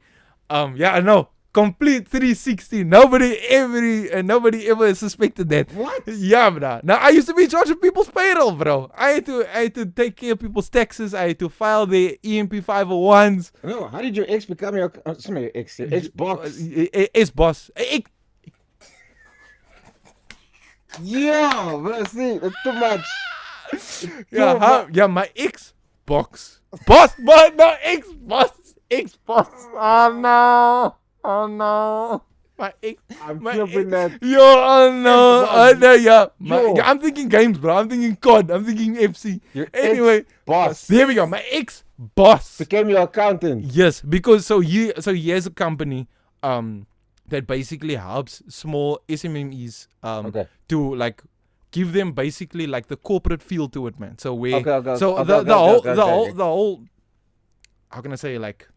I know. Complete 360. Nobody ever suspected that. What? Yeah, bro. Now I used to be in charge of people's payroll, bro. I had to take care of people's taxes. I had to file their EMP 501s. No, how did your ex become your ex-boss? Ex-boss. Yeah, bro, see, it's too much. My ex-boss. Boss, but no, ex-boss. Oh no. Oh no. I'm flipping that. Yo, oh no. Yeah. I'm thinking games, bro. I'm thinking COD. I'm thinking FC. Anyway. Boss. There we go. My ex-boss Became your accountant. Yes, because so he has a company that basically helps small SMEs to like give them basically like the corporate feel to it, man. So where the whole how can I say, like,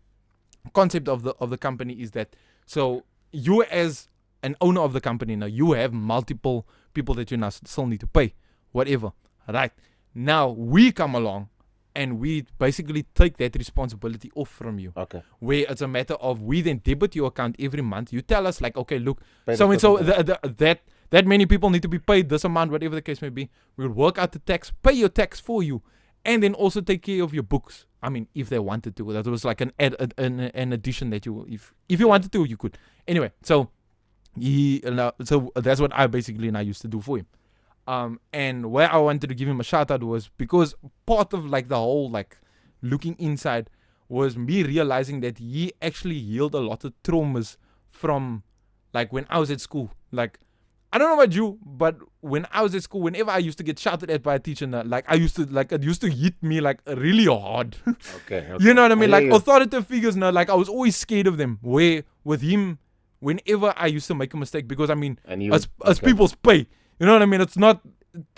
concept of the company is that, so you as an owner of the company now, you have multiple people that you now still need to pay, whatever, right? Now we come along and we basically take that responsibility off from you. Okay. Where it's a matter of, we then debit your account every month. You tell us like, okay, look, so and so that many people need to be paid this amount, whatever the case may be. We'll work out the tax, pay your tax for you, and then also take care of your books. I mean, if they wanted to, that was like an addition that you, if you wanted to, you could. Anyway, so so that's what I basically now used to do for him. And where I wanted to give him a shout out was because part of like the whole like looking inside was me realizing that he actually healed a lot of traumas from like when I was at school. Like I don't know about you, but when I was at school, whenever I used to get shouted at by a teacher, like it used to hit me like really hard. Okay. You know what I mean? Like hear you. authoritative figures, like I was always scared of them. Where with him, whenever I used to make a mistake, because I mean, And you as okay. people's pay, you know what I mean? It's not,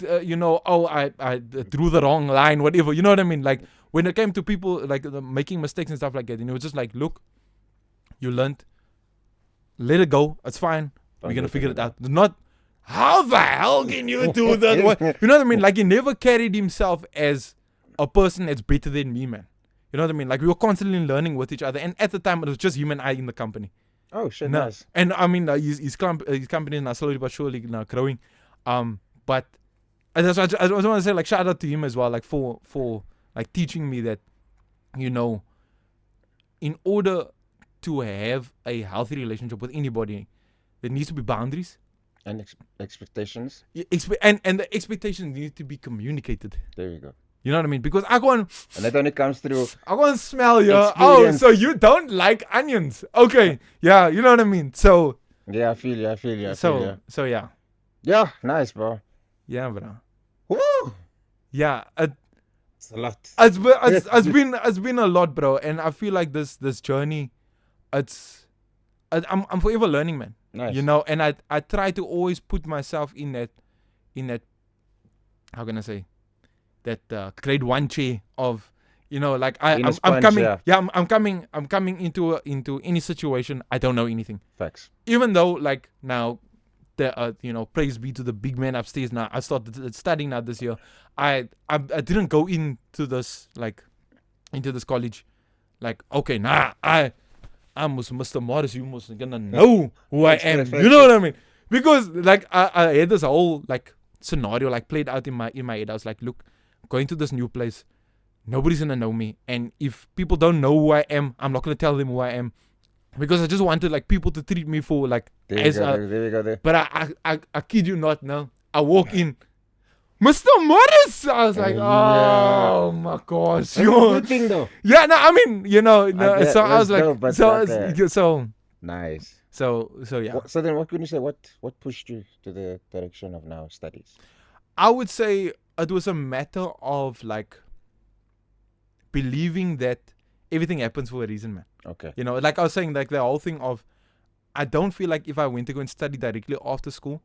I drew the wrong line, whatever. You know what I mean? Like when it came to people like making mistakes and stuff like that, and it was just like, look, you learned, let it go. It's fine. We're gonna figure it out. Not how the hell can you do that? You know what I mean? Like he never carried himself as a person that's better than me, man. You know what I mean? Like we were constantly learning with each other, and at the time it was just him and I in the company. Oh shit, No. nice. And I mean, his company is now slowly but surely now growing. But that's why I just want to say, like, shout out to him as well, like for like teaching me that, in order to have a healthy relationship with anybody, there needs to be boundaries. And expectations. And the expectations need to be communicated. There you go. You know what I mean? Because I go and that only comes through. I go and smell you. Oh, Experience. so you don't like onions? Okay, yeah, you know what I mean. So Yeah, I feel you. I feel you. so yeah, Yeah, nice, bro. yeah, bro. Woo! Yeah, It's a lot. it's been a lot, bro. And I feel like this journey, I'm forever learning, man. Nice. You know, and I try to always put myself in that how can I say, that grade 1 chair of, like In a I'm sponge, coming, yeah. I'm coming into any situation. I don't know anything, Facts. even though like now, praise be to the big man upstairs. Now I started studying now this year. I didn't go into this college like, okay, I must Mr. Morris, you must gonna know who I am. You know what I mean? Because like I had this whole like scenario like played out in my head. I was like, look, going to this new place, nobody's gonna know me, and if people don't know who I am, I'm not gonna tell them who I am, because I just wanted like people to treat me for like There we go. There. But I kid you not, now I walk in, Mr. Morris. I was like, oh my gosh, That's a good thing though. yeah, no, I mean, bet so I was that's like, dope, but Nice. so yeah. So then, what can you say? What pushed you to the direction of now studies? I would say it was a matter of like believing that everything happens for a reason, man. Okay. Like I was saying, like the whole thing of, I don't feel like if I went to go and study directly after school,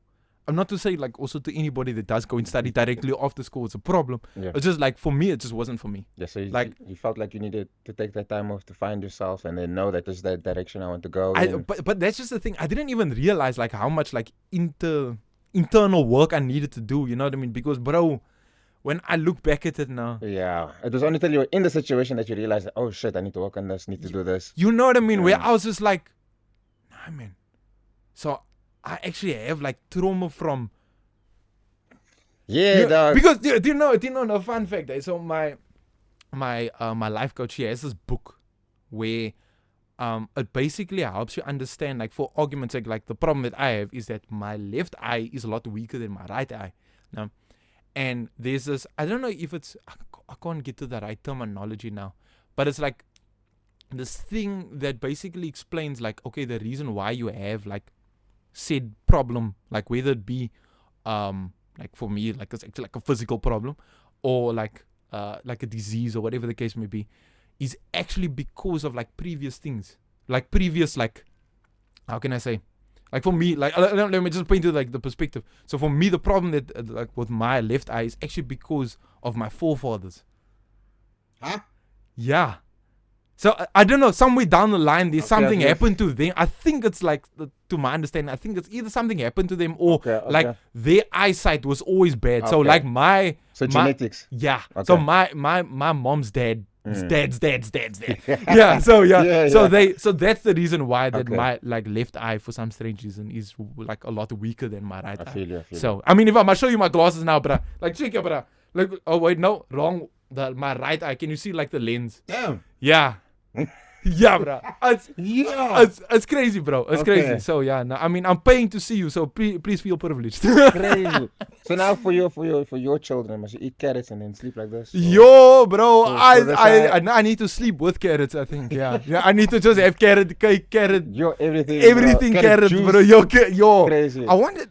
I'm not to say like also to anybody that does go and study directly after school, it's a problem. Yeah. It's just like for me, it just wasn't for me. Yeah. So you felt like you needed to take that time off to find yourself and then know that this is the direction I want to go. But that's just the thing. I didn't even realize like how much like internal work I needed to do. You know what I mean? Because bro, when I look back at it now, Yeah. It was only till you were in the situation that you realized, oh shit, I need to work on this, need to do this. you know what I mean? Yeah. Where I was just like, nah, man. So I actually have like trauma from. Yeah, dog. Because do you know the fun fact? So my life coach, he has this book where it basically helps you understand, like for argument's sake, like the problem that I have is that my left eye is a lot weaker than my right eye. Now, and there's this, I don't know if it's, I can't get to the right terminology now, but it's like this thing that basically explains like, okay, the reason why you have like said problem, like whether it be like for me, like it's actually like a physical problem or like a disease or whatever the case may be, is actually because of like previous things, like previous, like, how can I say, like for me, like let me just paint you like the perspective. So for me, the problem that like with my left eye is actually because of my forefathers. Huh? Yeah. So I don't know, somewhere down the line there's something okay. happened to them. I think it's like, to my understanding, I think it's either something happened to them or Okay. like their eyesight was always bad. So Okay. like So genetics. yeah. Okay. So my mom's dad. Dad's dad. Yeah. So yeah. Yeah, So yeah. so that's the reason why that Okay. my like left eye for some strange reason is like a lot weaker than my right I eye. feel you. So I mean, if I'm gonna show you my glasses now, bruh, like check it, bruh. Like, oh wait, no, wrong. My right eye. Can you see like the lens? Damn. Yeah. Yeah, bro. Yeah. It's crazy, bro. It's Okay. crazy. So yeah, no, I mean, I'm paying to see you, so please feel privileged. Crazy. So now for your children, must you eat carrots and then sleep like this? Or- Yo, bro, So that's I need to sleep with carrots. I think, yeah, I need to just have carrot cake, carrot, Yo, everything. everything bro. carrot, juice. bro. Yo, Crazy. I wanted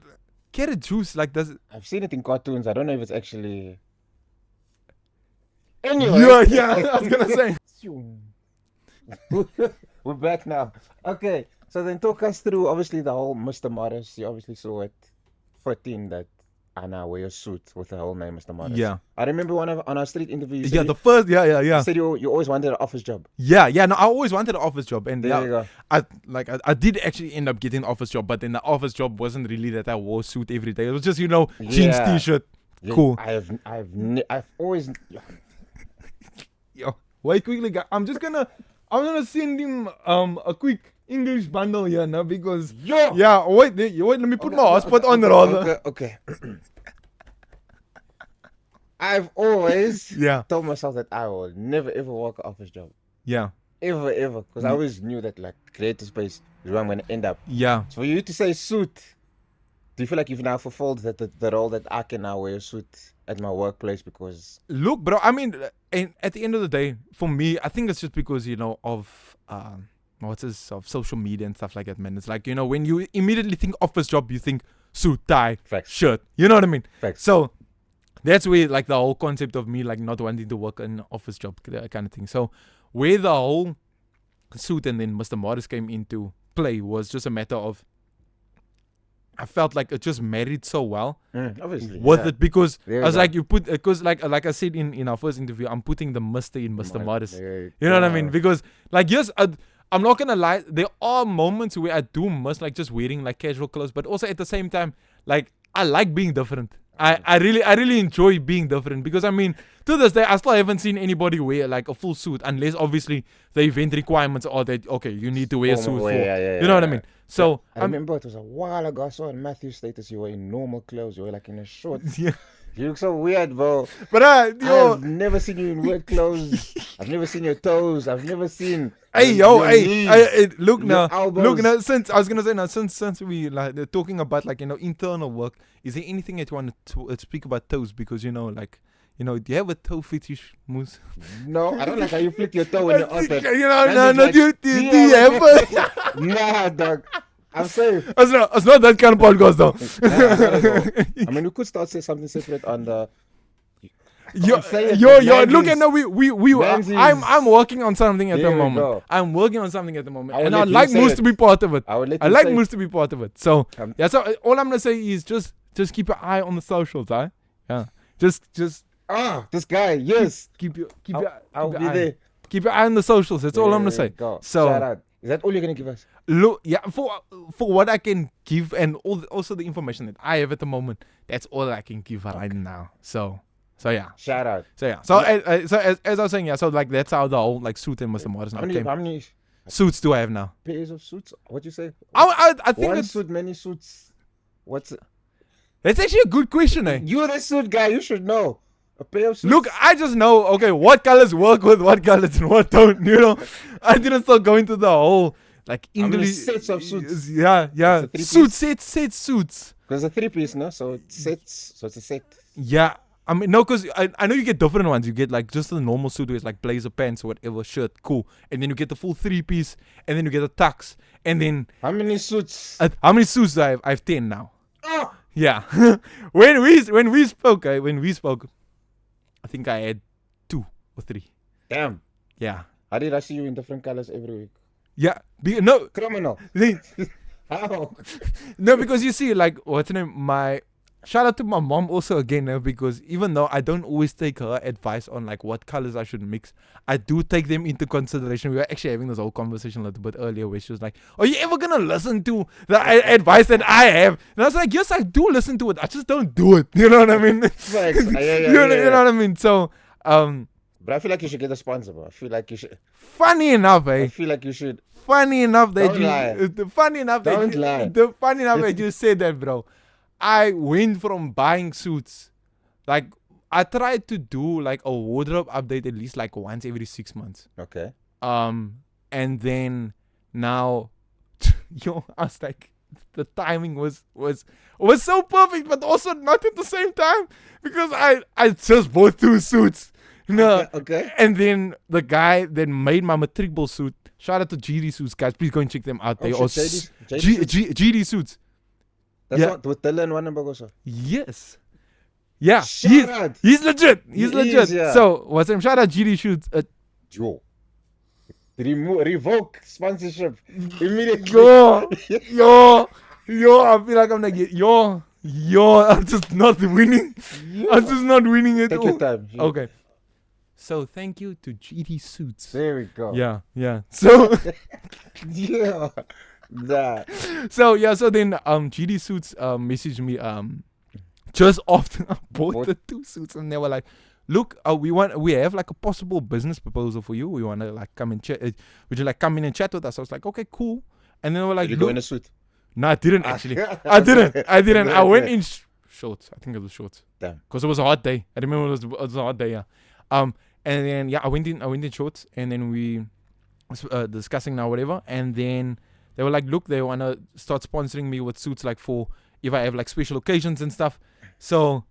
carrot juice, like, does it? I've seen it in cartoons. I don't know if it's actually. Anyway. Yeah, I was gonna say. We're back now. Okay, so then talk us through obviously the whole Mr. Morris. You obviously saw it 14 that I now wear a suit with the whole name Mr. Morris. Yeah. I remember on our street interview. Yeah, the first, yeah. You said you always wanted an office job. Yeah. No, I always wanted an office job, and There you go. I did actually end up getting an office job, but then the office job wasn't really that I wore a suit every day. It was just jeans, Yeah. t-shirt, Yeah, cool. I've always. Yo, wait quickly, guys. I'm gonna send him a quick English bundle here now because Yo. yeah. Wait, let me put my hotspot on rather. Okay. I've always Yeah. told myself that I will never ever work an office job. Yeah. Ever. Because I always knew that like creative space is where I'm going to end up. Yeah. So for you to say suit, do you feel like you've now fulfilled the role that I can now wear a suit at my workplace? Because Look, bro. I mean, and at the end of the day, for me, I think it's just because of of social media and stuff like that, man. It's like when you immediately think office job, you think suit, tie, Facts. shirt. You know what I mean? Facts. So that's where like the whole concept of me like not wanting to work in an office job kind of thing. So where the whole suit and then Mr. Morris came into play was just a matter of I felt like it just married so well obviously with yeah. it because There I you was go. like you put because like I said in our first interview, I'm putting the Mr. in Mr. Morris. There You know what I go. mean? Because like yes, I'm not gonna lie, there are moments where I do miss like just wearing like casual clothes, but also at the same time, like I like being different. I really enjoy being different because I mean to this day I still haven't seen anybody wear like a full suit unless obviously the event requirements are that okay you need to wear a suit Formal for wear, yeah, you know what I yeah. mean. So I remember it was a while ago. I saw on Matthew's status you were in normal clothes. You were like in a short. yeah, You look so weird, bro. but I've never seen you in weird clothes. I've never seen your toes. I've never seen. Hey your knees, look your now, elbows. since I was gonna say now, since we like they're talking about like internal work, is there anything that you want to speak about toes? Because do you have a toe fetish, Moose? No, I don't like how you flick your toe when you're out there. Do you have a? Nah, dog. I'm safe. It's not that kind of podcast though. Nah, not at all. I mean, we could start saying something separate on the. Yo, say it, look at Manzies. now we Manzies. I'm working on something at There the we moment. go. I'm working on something at the moment, I will and let I'd you like say Moose it. to be part of it. I would let I you like say Moose to be part of it. So Um, yeah, so all I'm gonna say is just keep your eye on the socials, huh? Yeah, just this guy, yes. keep your I'll keep be your eye. there. Keep your eye on the socials. That's all I'm gonna There say. you go. So Shout out. Is that all you're gonna give us? look, yeah, for what I can give and also the information that I have at the moment, that's all I can give right now. So yeah. Shout out. So yeah. So as I was saying, yeah. So like that's how the whole like suit and Mr. Morris now came. How many Suits do I have now? pairs of suits? What you say? I think One it's, suit, many suits. What's it? that's actually a good question, eh? You're the suit guy. You should know. A pair of suits. Look, I just know, okay, what colors work with what colors and what don't, I didn't start going to the whole, like, How many English. sets of suits? Yeah. It's a three-piece? Suits. Because it's a 3-piece, no? So it's sets. So it's a set. Yeah. I mean, no, because I know you get different ones. You get, like, just the normal suit with, like, blazer pants or whatever, shirt, cool. And then you get the full 3-piece, and then you get a tux. And then, How many suits? how many suits do I have? I have 10 now. Oh! Yeah. when we spoke, I think I had 2 or 3. Damn. Yeah. How did I see you in different colors every week? Yeah. No. Criminal. How? No, because you see, like, what's her name? Shout out to my mom also again, because even though I don't always take her advice on like what colors I should mix, I do take them into consideration. We were actually having this whole conversation a little bit earlier where she was like, are you ever gonna listen to the advice that I have? And I was like, yes, I do listen to it. I just don't do it. You know what I mean? Facts. Yeah, You know what I mean? So, But I feel like you should get a sponsor, bro. I feel like you should. funny enough, I eh? feel like you should. Funny enough that Don't lie. funny enough that Don't lie. the funny enough that you said that, bro. I went from buying suits, like I tried to do like a wardrobe update at least like once every 6 months. Okay. And then now, I was like, the timing was so perfect, but also not at the same time because I just bought 2 suits. No. Okay. And then the guy that made my matric ball suit, shout out to GD Suits, guys. Please go and check them out. They Oh, are shit, JD suits? GD Suits. That's Yeah. what with Dylan Wannenberg also. Yes. Yeah. Shout out. He's legit. He's He legit. is, yeah. So what's him? Shout out GD Shoots. Yo. Revoke sponsorship immediately. Yo, I feel like I'm like, yo, I'm just not winning. I'm just not winning at Take all. your time. G. Okay. So thank you to GD Suits. There we go. Yeah. So Yeah. That. so then GD Suits messaged me just after I bought What? the 2 suits, and they were like, look, we have like a possible business proposal for you. We want to like come and chat. Would you like come in and chat with us? I was like, okay, cool. And then they were like, Did you go look, in a suit? no, I didn't actually. Okay. I didn't. I went Okay. in shorts. I think it was shorts. Damn. Because it was a hot day. I remember it was a hot day. Yeah. And then I went in shorts, and then we was discussing now whatever, and then they were like, look, they want to start sponsoring me with suits like for if I have like special occasions and stuff. So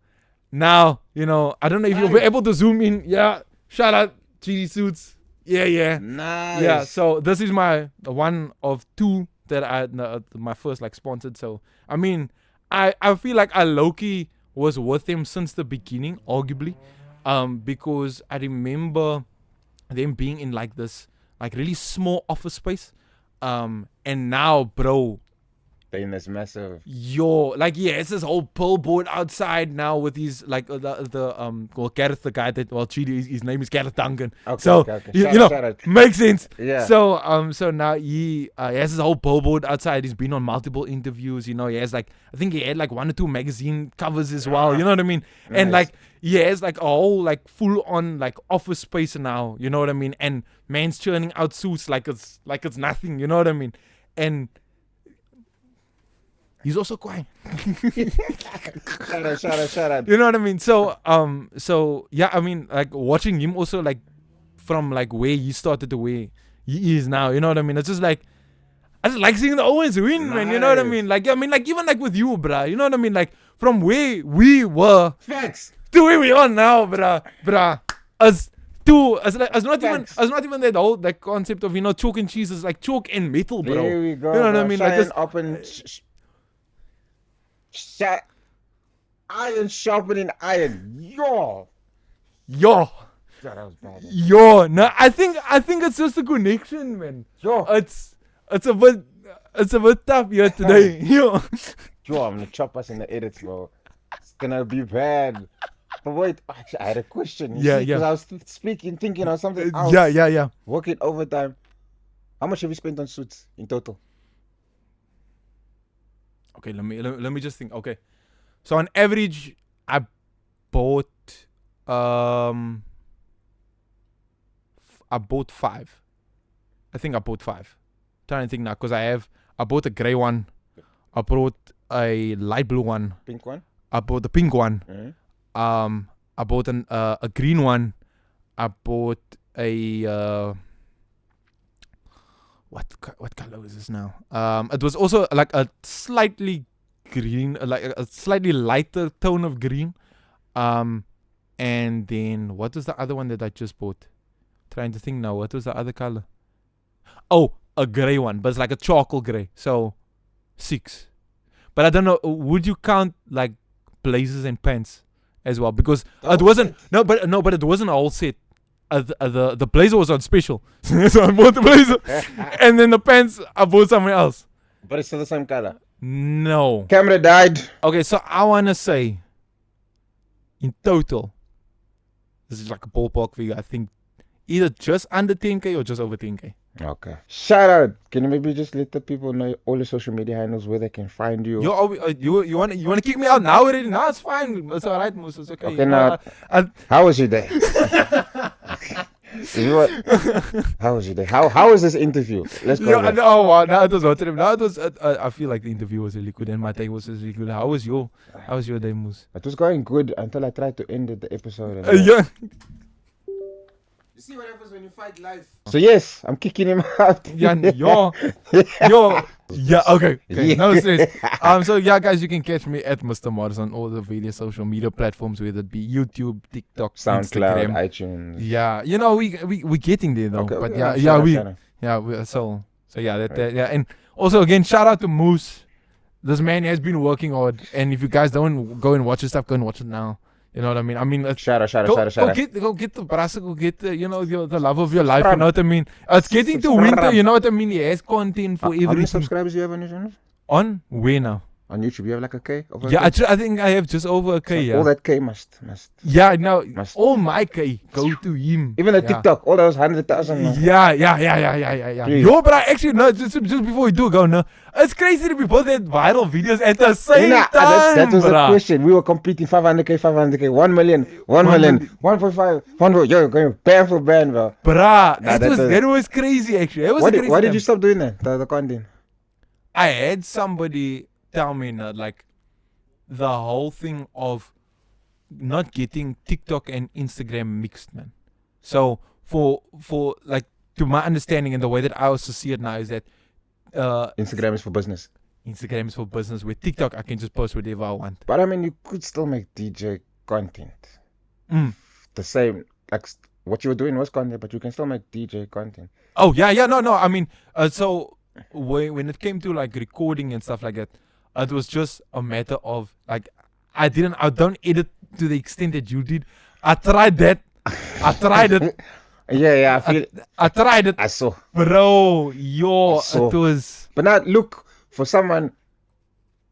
now, I don't know if you'll be able to zoom in. Yeah. Shout out GD Suits. Yeah. Nice. Yeah, so this is my one of 2 that my first like sponsored. So I mean, I feel like I low-key was with them since the beginning, arguably, because I remember them being in like this like really small office space, and now, bro, They're in this massive. it's this whole billboard outside now with these like Gareth, the guy that his name is Gareth Duncan. Okay, So okay. you Shout out. makes sense. Yeah. So now he has his whole billboard outside. He's been on multiple interviews. He has like, I think he had like 1 or 2 magazine covers as well. You know what I mean? And Nice. like he has like a whole like full on like office space now. You know what I mean? And man's churning out suits like it's nothing. You know what I mean? And he's also quiet. Shout out. You know what I mean? So yeah, I mean, like watching him also like from like where he started to where he is now. You know what I mean? It's just like I just like seeing the Owens win, man. You know what I Nice. mean? Like even like with you, bruh. You know what I mean? Like from where we were Facts. to where we are now, bruh. As not Facts. even that whole like concept of chalk and cheese is like chalk and metal, bro. There we go. You know what I bro. mean? Like Shine this, up and iron sharpening iron. Yo. yo. God, that was bad. Yo, no, I think it's just a connection, man. Yo. It's a bit tough here today. Yo. Yo, I'm gonna chop us in the edits, bro. It's gonna be bad. But wait, actually, I had a question. Yeah. Because I was thinking of something else. Yeah. Working overtime. How much have you spent on suits in total? Okay, let me just think. Okay, so on average, I bought 5. I think I bought 5. Trying to think now, because I bought a grey one, I bought a light blue one, Pink one? I bought the pink one, Mhm. I bought a green one, I bought a what color is this now? It was also like a slightly green, like a slightly lighter tone of green. And then what was the other one that I just bought? Trying to think now. What was the other color? Oh, a gray one, but it's like a charcoal gray. So 6. But I don't know. Would you count like blazers and pants as well? Because it wasn't. No, but it wasn't a whole set. The blazer was on special, so I bought the blazer, and then the pants I bought somewhere else. But it's still the same color. No. Camera died. Okay, so I wanna say, in total, this is like a ballpark figure. I think either just under 10K or just over 10K. Okay. Shout out. Can you maybe just let the people know all the social media handles where they can find you? You wanna kick me out now already? No, it's fine. It's alright, Moose. It's okay. Okay, now, how was your day? How was your day? How was this interview? Let's go. Yeah, there. no, it was hot. No, it was. I feel like the interview was really good and my day was really good. How was your day, Moose? It was going good until I tried to end the episode. Yeah. You see what happens when you fight life? So yes, I'm kicking him out. Yeah, yo. Yeah, okay. Yeah. No stress. So yeah, guys, you can catch me at Mr. Morris on all the various social media platforms, whether it be YouTube, TikTok, SoundCloud, Instagram. iTunes. Yeah, we getting there though. Okay, but okay, yeah, shout out. so yeah, and also again, shout out to Moose. this man has been working hard, and if you guys don't go and watch his stuff, go and watch it now. You know what I mean? I mean, Shout out. go get the brass, go get the, you know, the love of your life. You know what I mean? It's getting to winter. You know what I mean? He has content for How many everything. subscribers do you have on your channel? On where now? On YouTube, you have like a K? Over Yeah, a K? I think I have just over a K. So Yeah. all that K must. Yeah, now Must- all my K go to him. Even the Yeah. TikTok, all those 100,000. no? Yeah. Jeez. Yo, but actually, no, just before we do go, no, it's crazy to be both had viral videos at the same time, that was the bruh. question. We were competing 500K, 1 million, 1 million, 1.5, 1. Yo, going band for band, bro. Bruh, Nah, that was crazy actually. It was a crazy Why did time. you stop doing that? The content? I had somebody tell me that, like, the whole thing of not getting TikTok and Instagram mixed, man. So for like, to my understanding and the way that I also see it now is that Instagram is for business. Instagram is for business. With TikTok, I can just post whatever I want. But I mean, you could still make DJ content. Mm. The same, like what you were doing was content, but you can still make DJ content. Oh yeah, no. I mean, so when it came to like recording and stuff like that, it was just a matter of like I don't edit to the extent that you did. I tried that. I tried it. Yeah, I feel. I tried it, I saw. bro. Yo, So- it was But now look, for someone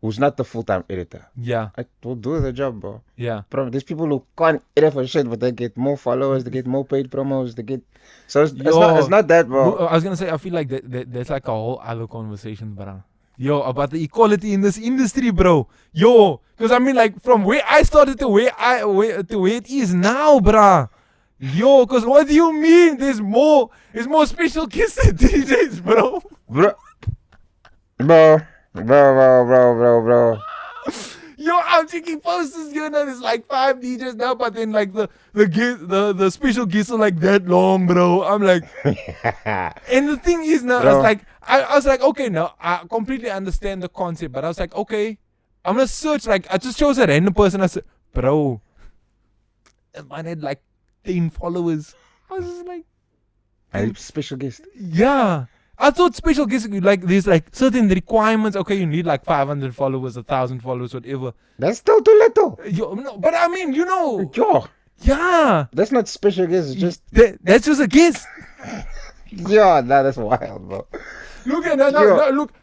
who's not the full-time editor, yeah. I will do the job, bro. Yeah. There's people who can't edit for shit, but they get more followers, they get more paid promos, they get. So it's Yo. not that, bro. I was gonna say I feel like that's like a whole other conversation, bro. Yo, about the equality in this industry, bro. Yo, because I mean, like from where I started to where it is now, bruh. Yo, because what do you mean? There's more special guests than DJs, bro. Bro. Yo, I'm checking posters, you know, there's like 5 DJs now, but then like the special guests are like that long, bro. I'm like, and the thing is now, Bro. it's like I was like, okay, now I completely understand the concept, but I was like, okay, I'm gonna search. Like, I just chose a random person. I said, bro, that man had like 10 followers. I was just like, A special guest. yeah. I thought special guests, like, there's like certain requirements. Okay, you need like 500 followers, 1,000 followers, whatever. That's still too little. Yo, no, but I mean, you know, Yo, yeah, that's not special guest. It's just that's just a guess. yeah, that's wild, bro. Look at that. No, look.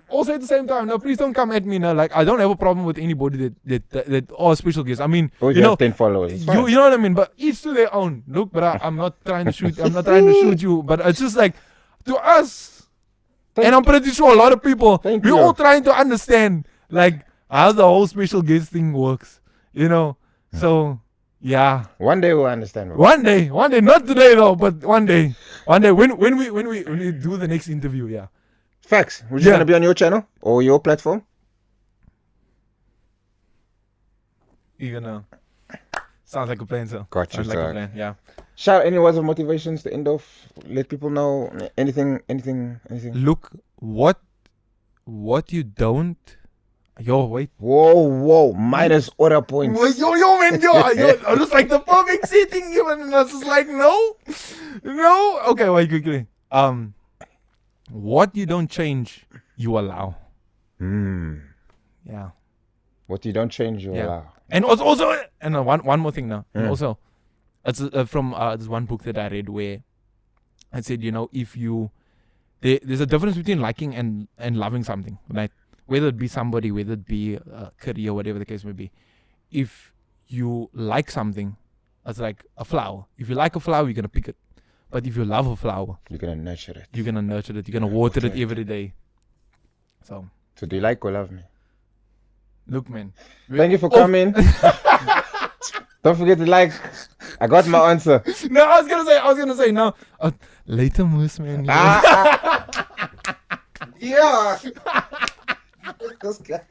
Also at the same time, no, please don't come at me now. Like, I don't have a problem with anybody that are special guests. I mean, Oh, you know, have 10 followers. It's fine. you know what I mean. But each to their own. Look, but I'm not trying to shoot. I'm not trying to shoot you. But it's just like to us, and I'm pretty sure a lot of people. Thank We're you. all trying to understand like how the whole special guest thing works. You know. So yeah. One day we'll understand, bro. One day, not today though, but one day when we do the next interview, yeah. Facts. We're just Yeah. gonna be on your channel or your platform. You're gonna sounds like a plan, sir. Got you, Sounds like a sir. plan, yeah. Shout any words of motivations to end off. Let people know anything. Look, what you don't. Yo, wait. Whoa. Minus order points. Wait, yo, man, yo, I was like the perfect setting, even, and I was just like, no. Okay, wait, quickly. What you don't change, you allow. Yeah. What you don't change, you Yeah. allow. And also and one more thing now. And Mm. also, it's from this one book that I read where I said, you know, if you there's a difference between liking and loving something, right? Whether it be somebody, whether it be a career, whatever the case may be. If you like something, it's like a flower. If you like a flower, you're gonna pick it. But if you love a flower, You're gonna nurture it. you're gonna nurture it. You're gonna water it Okay. every day. So So do you like or love me? look, man. Thank you for Oh. coming. Don't forget to like. I got my answer. No, I was gonna say no. Later, moose, man. Yeah. This guy.